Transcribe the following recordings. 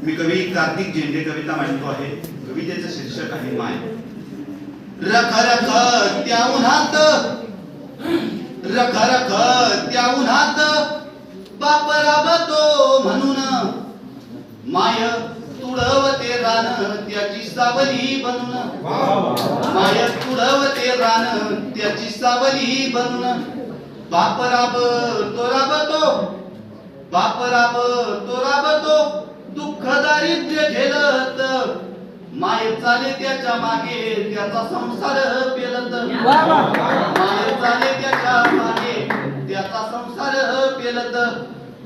मी कवी कार्तिक झेंडे कविता मांडतो आहे. कवितेचं शीर्षक आहे माय. रख रख त्या उन्हात, रख रख त्या उन्हात बाप राबतो म्हणून, माय तुडवते रान त्याची सावली बनून, माय तुडवते रान त्याची सावली बनून. बाप राबतो राबतो, बाप राबतो राबतो दुःख दारिद्र्य झेलत, माय चाले त्याच्या मागे त्याचा संसार पेलत, माय चाले त्याच्या मागे त्याचा संसार पेलत.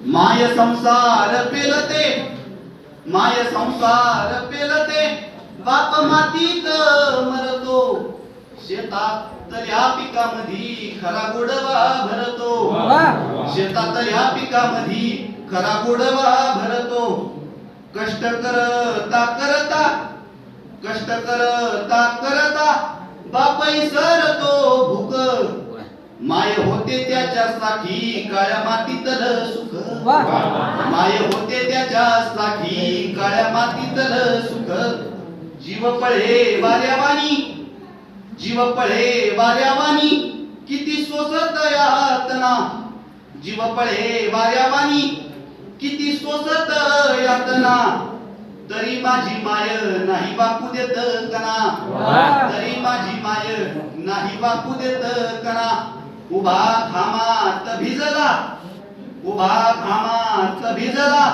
माय संसार पेलते, माय संसार पेलते बाप मातीत मरतो, शेतातल्या पिकामधी खरा गोडवा भरतो, शेतातल्या पिकामधी खरा गोडवा भरतो. कष्ट करता करता, कष्ट करता करता बाप इसरतो भूक, माय होते त्याच्यासाठी काळ्या मातीतलं सुख, माय होते त्याच्यासाठी काळ्या मातीतलं सुख. जीव पळे वाऱ्यावानी, जीव पळे वाऱ्यावानी किती सोसत यातना, जीव पळे वाऱ्यावानी किती सोसत यातना. तरी माझी माय नाही बापू देत कणा, तरी माझी माय नाही बापू देत कणा. उभा घामात भिजला, उभा घामात भिजला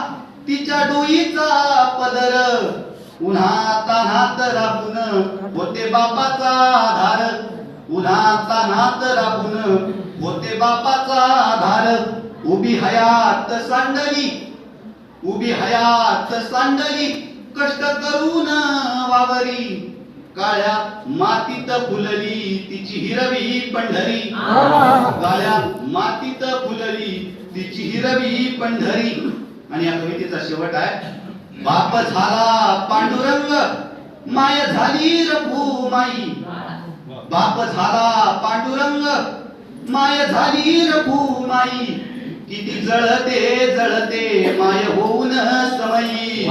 तिच्या डोईचा पदर, उन्हात तान्हात राबून होते बापाचा आधार, उन्हात तान्हात राबून होते बापाचा आधार. उभी हयात सांडली, उभी हयात सांडली कष्ट करून वावरी, काळ्या मातीत फुलली तिची हिरवी पंढरी, काळ्या मातीत फुलली तिची हिरवी पंढरी. आणि या कवितेचा शेवट आहे. बाप झाला पांडुरंग माय झाली रघुमाई, बाप झाला पांडुरंग माय झाली रघुमाई. किती जळते जळते माय होऊन समयी,